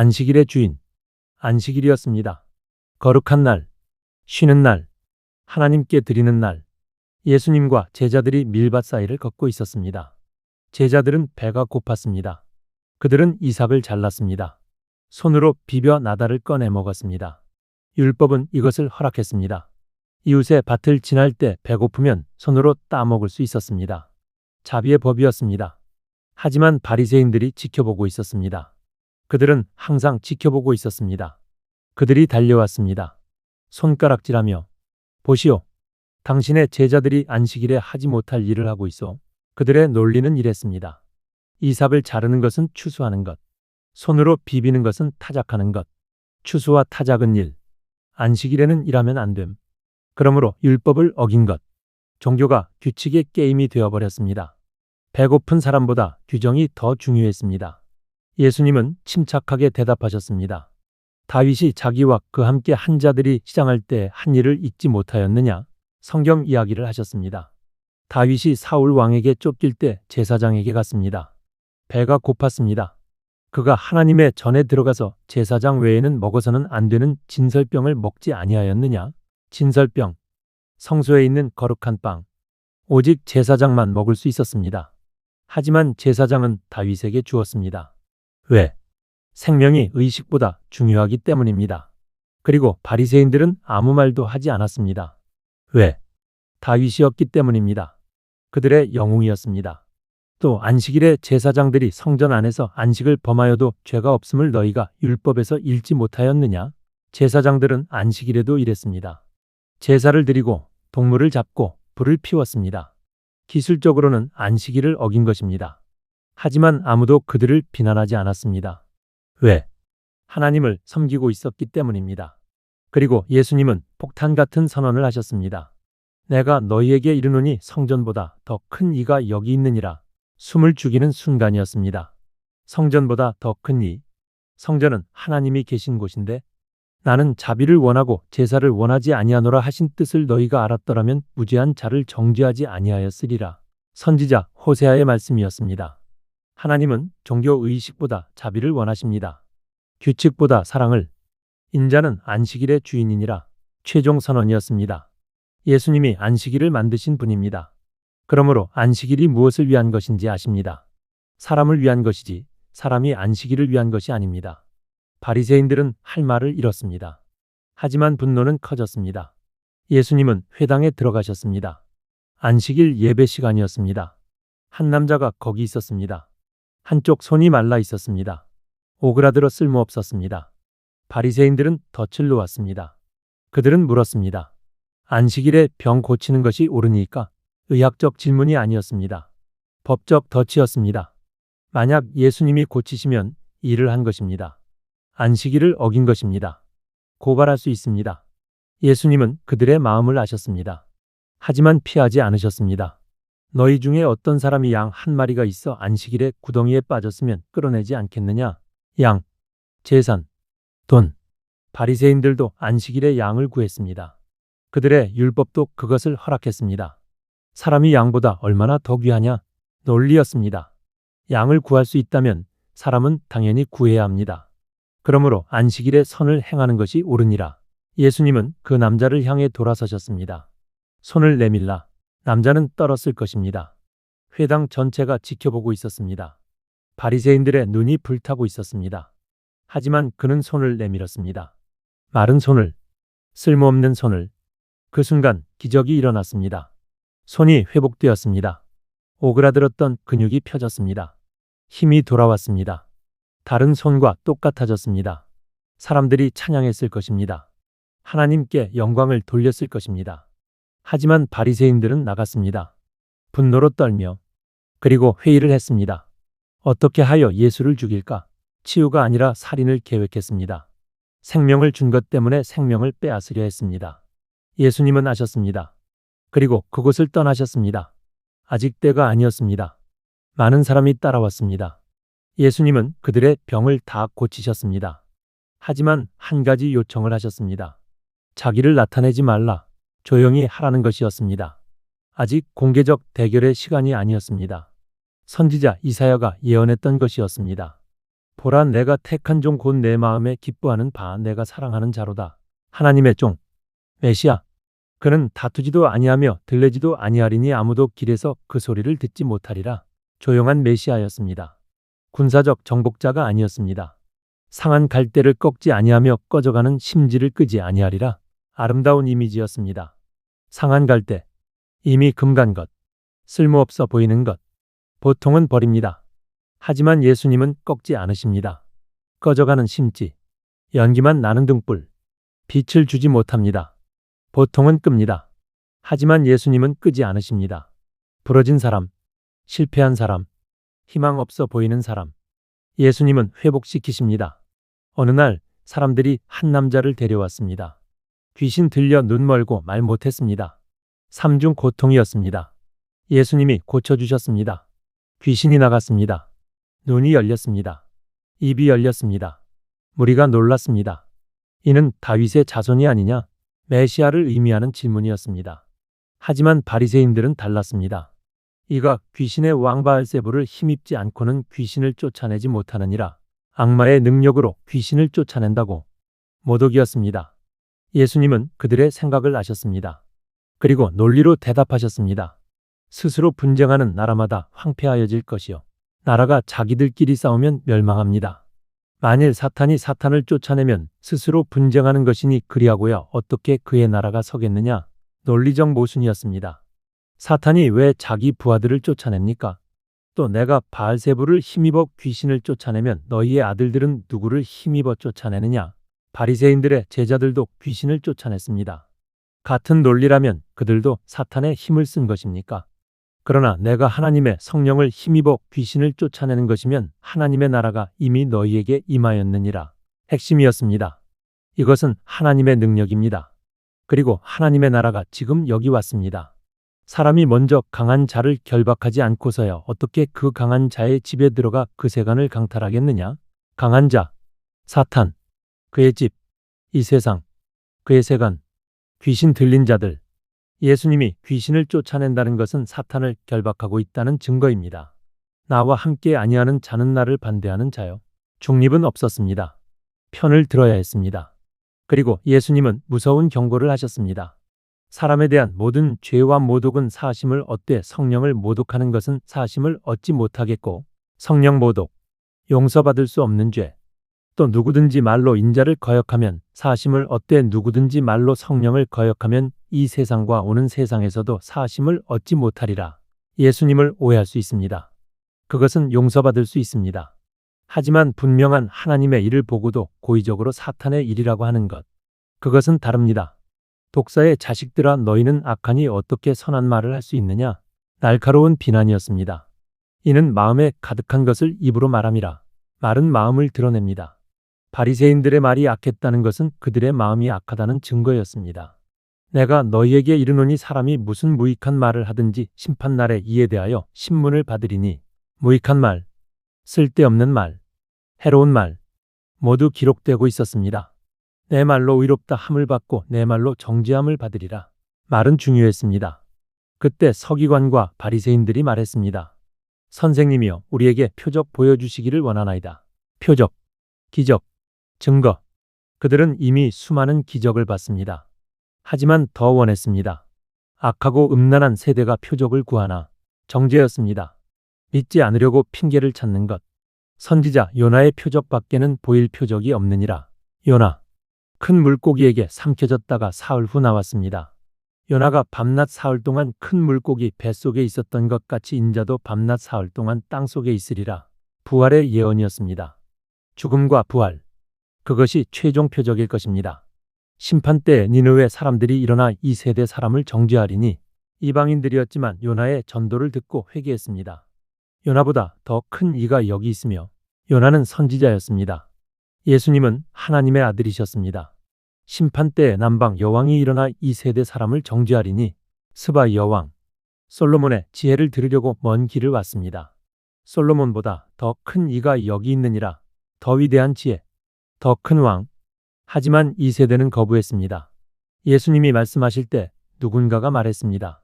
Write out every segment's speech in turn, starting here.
안식일의 주인, 안식일이었습니다. 거룩한 날, 쉬는 날, 하나님께 드리는 날, 예수님과 제자들이 밀밭 사이를 걷고 있었습니다. 제자들은 배가 고팠습니다. 그들은 이삭을 잘랐습니다. 손으로 비벼 나달을 꺼내 먹었습니다. 율법은 이것을 허락했습니다. 이웃의 밭을 지날 때 배고프면 손으로 따먹을 수 있었습니다. 자비의 법이었습니다. 하지만 바리새인들이 지켜보고 있었습니다. 그들은 항상 지켜보고 있었습니다. 그들이 달려왔습니다. 손가락질하며 보시오. 당신의 제자들이 안식일에 하지 못할 일을 하고 있어. 그들의 논리는 이랬습니다. 이삭을 자르는 것은 추수하는 것. 손으로 비비는 것은 타작하는 것. 추수와 타작은 일. 안식일에는 일하면 안 됨. 그러므로 율법을 어긴 것. 종교가 규칙의 게임이 되어버렸습니다. 배고픈 사람보다 규정이 더 중요했습니다. 예수님은 침착하게 대답하셨습니다. 다윗이 자기와 그 함께 한 자들이 시장할 때 한 일을 잊지 못하였느냐? 성경 이야기를 하셨습니다. 다윗이 사울 왕에게 쫓길 때 제사장에게 갔습니다. 배가 고팠습니다. 그가 하나님의 전에 들어가서 제사장 외에는 먹어서는 안 되는 진설병을 먹지 아니하였느냐? 진설병, 성소에 있는 거룩한 빵, 오직 제사장만 먹을 수 있었습니다. 하지만 제사장은 다윗에게 주었습니다. 왜? 생명이 의식보다 중요하기 때문입니다. 그리고 바리새인들은 아무 말도 하지 않았습니다. 왜? 다윗이었기 때문입니다. 그들의 영웅이었습니다. 또 안식일에 제사장들이 성전 안에서 안식을 범하여도 죄가 없음을 너희가 율법에서 읽지 못하였느냐? 제사장들은 안식일에도 일했습니다. 제사를 드리고 동물을 잡고 불을 피웠습니다. 기술적으로는 안식일을 어긴 것입니다. 하지만 아무도 그들을 비난하지 않았습니다. 왜? 하나님을 섬기고 있었기 때문입니다. 그리고 예수님은 폭탄 같은 선언을 하셨습니다. 내가 너희에게 이르노니 성전보다 더 큰 이가 여기 있느니라. 숨을 죽이는 순간이었습니다. 성전보다 더 큰 이. 성전은 하나님이 계신 곳인데 나는 자비를 원하고 제사를 원하지 아니하노라 하신 뜻을 너희가 알았더라면 무죄한 자를 정죄하지 아니하였으리라. 선지자 호세아의 말씀이었습니다. 하나님은 종교 의식보다 자비를 원하십니다. 규칙보다 사랑을. 인자는 안식일의 주인이니라. 최종 선언이었습니다. 예수님이 안식일을 만드신 분입니다. 그러므로 안식일이 무엇을 위한 것인지 아십니다. 사람을 위한 것이지 사람이 안식일을 위한 것이 아닙니다. 바리새인들은 할 말을 잃었습니다. 하지만 분노는 커졌습니다. 예수님은 회당에 들어가셨습니다. 안식일 예배 시간이었습니다. 한 남자가 거기 있었습니다. 한쪽 손이 말라 있었습니다. 오그라들어 쓸모없었습니다. 바리새인들은 덫을 놓았습니다. 그들은 물었습니다. 안식일에 병 고치는 것이 옳으니까? 의학적 질문이 아니었습니다. 법적 덫이었습니다. 만약 예수님이 고치시면 일을 한 것입니다. 안식일을 어긴 것입니다. 고발할 수 있습니다. 예수님은 그들의 마음을 아셨습니다. 하지만 피하지 않으셨습니다. 너희 중에 어떤 사람이 양 한 마리가 있어 안식일에 구덩이에 빠졌으면 끌어내지 않겠느냐? 양, 재산, 돈. 바리새인들도 안식일에 양을 구했습니다. 그들의 율법도 그것을 허락했습니다. 사람이 양보다 얼마나 더 귀하냐? 논리였습니다. 양을 구할 수 있다면 사람은 당연히 구해야 합니다. 그러므로 안식일에 선을 행하는 것이 옳으니라. 예수님은 그 남자를 향해 돌아서셨습니다. 손을 내밀라. 남자는 떨었을 것입니다. 회당 전체가 지켜보고 있었습니다. 바리새인들의 눈이 불타고 있었습니다. 하지만 그는 손을 내밀었습니다. 마른 손을, 쓸모없는 손을. 그 순간 기적이 일어났습니다. 손이 회복되었습니다. 오그라들었던 근육이 펴졌습니다. 힘이 돌아왔습니다. 다른 손과 똑같아졌습니다. 사람들이 찬양했을 것입니다. 하나님께 영광을 돌렸을 것입니다. 하지만 바리새인들은 나갔습니다. 분노로 떨며. 그리고 회의를 했습니다. 어떻게 하여 예수를 죽일까? 치유가 아니라 살인을 계획했습니다. 생명을 준 것 때문에 생명을 빼앗으려 했습니다. 예수님은 아셨습니다. 그리고 그곳을 떠나셨습니다. 아직 때가 아니었습니다. 많은 사람이 따라왔습니다. 예수님은 그들의 병을 다 고치셨습니다. 하지만 한 가지 요청을 하셨습니다. 자기를 나타내지 말라. 조용히 하라는 것이었습니다. 아직 공개적 대결의 시간이 아니었습니다. 선지자 이사야가 예언했던 것이었습니다. 보라, 내가 택한 종 곧 내 마음에 기뻐하는 바 내가 사랑하는 자로다. 하나님의 종 메시아. 그는 다투지도 아니하며 들레지도 아니하리니 아무도 길에서 그 소리를 듣지 못하리라. 조용한 메시아였습니다. 군사적 정복자가 아니었습니다. 상한 갈대를 꺾지 아니하며 꺼져가는 심지를 끄지 아니하리라. 아름다운 이미지였습니다. 상한 갈대, 이미 금간 것, 쓸모없어 보이는 것, 보통은 버립니다. 하지만 예수님은 꺾지 않으십니다. 꺼져가는 심지, 연기만 나는 등불, 빛을 주지 못합니다. 보통은 끕니다. 하지만 예수님은 끄지 않으십니다. 부러진 사람, 실패한 사람, 희망 없어 보이는 사람, 예수님은 회복시키십니다. 어느 날 사람들이 한 남자를 데려왔습니다. 귀신 들려 눈 멀고 말 못했습니다. 삼중 고통이었습니다. 예수님이 고쳐주셨습니다. 귀신이 나갔습니다. 눈이 열렸습니다. 입이 열렸습니다. 무리가 놀랐습니다. 이는 다윗의 자손이 아니냐? 메시아를 의미하는 질문이었습니다. 하지만 바리새인들은 달랐습니다. 이가 귀신의 왕 바알세불을 힘입지 않고는 귀신을 쫓아내지 못하느니라. 악마의 능력으로 귀신을 쫓아낸다고. 모독이었습니다. 예수님은 그들의 생각을 아셨습니다. 그리고 논리로 대답하셨습니다. 스스로 분쟁하는 나라마다 황폐하여질 것이요. 나라가 자기들끼리 싸우면 멸망합니다. 만일 사탄이 사탄을 쫓아내면 스스로 분쟁하는 것이니 그리하고야 어떻게 그의 나라가 서겠느냐? 논리적 모순이었습니다. 사탄이 왜 자기 부하들을 쫓아냅니까? 또 내가 바알세불을 힘입어 귀신을 쫓아내면 너희의 아들들은 누구를 힘입어 쫓아내느냐? 바리새인들의 제자들도 귀신을 쫓아냈습니다. 같은 논리라면 그들도 사탄의 힘을 쓴 것입니까? 그러나 내가 하나님의 성령을 힘입어 귀신을 쫓아내는 것이면 하나님의 나라가 이미 너희에게 임하였느니라. 핵심이었습니다. 이것은 하나님의 능력입니다. 그리고 하나님의 나라가 지금 여기 왔습니다. 사람이 먼저 강한 자를 결박하지 않고서야 어떻게 그 강한 자의 집에 들어가 그 세간을 강탈하겠느냐? 강한 자, 사탄, 그의 집, 이 세상, 그의 세간, 귀신 들린 자들. 예수님이 귀신을 쫓아낸다는 것은 사탄을 결박하고 있다는 증거입니다. 나와 함께 아니하는 자는 나를 반대하는 자요. 중립은 없었습니다. 편을 들어야 했습니다. 그리고 예수님은 무서운 경고를 하셨습니다. 사람에 대한 모든 죄와 모독은 사심을 얻되 성령을 모독하는 것은 사심을 얻지 못하겠고, 성령 모독, 용서받을 수 없는 죄, 또 누구든지 말로 인자를 거역하면 사심을 얻되 누구든지 말로 성령을 거역하면 이 세상과 오는 세상에서도 사심을 얻지 못하리라. 예수님을 오해할 수 있습니다. 그것은 용서받을 수 있습니다. 하지만 분명한 하나님의 일을 보고도 고의적으로 사탄의 일이라고 하는 것, 그것은 다릅니다. 독사의 자식들아, 너희는 악하니 어떻게 선한 말을 할 수 있느냐? 날카로운 비난이었습니다. 이는 마음에 가득한 것을 입으로 말함이라. 말은 마음을 드러냅니다. 바리새인들의 말이 악했다는 것은 그들의 마음이 악하다는 증거였습니다. 내가 너희에게 이르노니 사람이 무슨 무익한 말을 하든지 심판날에 이에 대하여 신문을 받으리니, 무익한 말, 쓸데없는 말, 해로운 말 모두 기록되고 있었습니다. 내 말로 의롭다 함을 받고 내 말로 정죄함을 받으리라. 말은 중요했습니다. 그때 서기관과 바리새인들이 말했습니다. 선생님이여, 우리에게 표적 보여주시기를 원하나이다. 표적, 기적, 증거. 그들은 이미 수많은 기적을 봤습니다. 하지만 더 원했습니다. 악하고 음란한 세대가 표적을 구하나. 정죄였습니다. 믿지 않으려고 핑계를 찾는 것. 선지자 요나의 표적밖에는 보일 표적이 없느니라. 요나, 큰 물고기에게 삼켜졌다가 사흘 후 나왔습니다. 요나가 밤낮 사흘 동안 큰 물고기 뱃속에 있었던 것 같이 인자도 밤낮 사흘 동안 땅속에 있으리라. 부활의 예언이었습니다. 죽음과 부활, 그것이 최종 표적일 것입니다. 심판 때 니느웨 사람들이 일어나 이 세대 사람을 정죄하리니, 이방인들이었지만 요나의 전도를 듣고 회개했습니다. 요나보다 더 큰 이가 여기 있으며, 요나는 선지자였습니다. 예수님은 하나님의 아들이셨습니다. 심판 때 남방 여왕이 일어나 이 세대 사람을 정죄하리니, 스바 여왕 솔로몬의 지혜를 들으려고 먼 길을 왔습니다. 솔로몬보다 더 큰 이가 여기 있느니라. 더 위대한 지혜, 더 큰 왕. 하지만 이 세대는 거부했습니다. 예수님이 말씀하실 때 누군가가 말했습니다.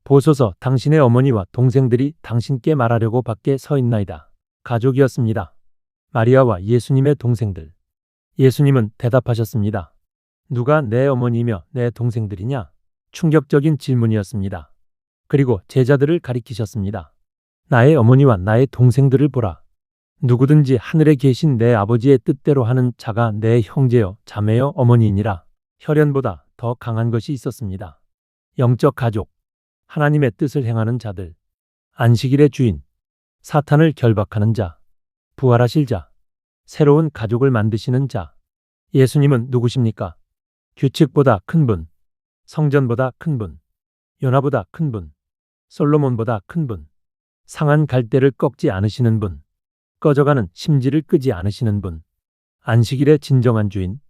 보소서, 당신의 어머니와 동생들이 당신께 말하려고 밖에 서 있나이다. 가족이었습니다. 마리아와 예수님의 동생들. 예수님은 대답하셨습니다. 누가 내 어머니며 내 동생들이냐? 충격적인 질문이었습니다. 그리고 제자들을 가리키셨습니다. 나의 어머니와 나의 동생들을 보라. 누구든지 하늘에 계신 내 아버지의 뜻대로 하는 자가 내 형제요 자매요 어머니이니라. 혈연보다 더 강한 것이 있었습니다. 영적 가족, 하나님의 뜻을 행하는 자들, 안식일의 주인, 사탄을 결박하는 자, 부활하실 자, 새로운 가족을 만드시는 자. 예수님은 누구십니까? 규칙보다 큰 분, 성전보다 큰 분, 요나보다 큰 분, 솔로몬보다 큰 분, 상한 갈대를 꺾지 않으시는 분, 꺼져가는 심지를 끄지 않으시는 분, 안식일의 진정한 주인,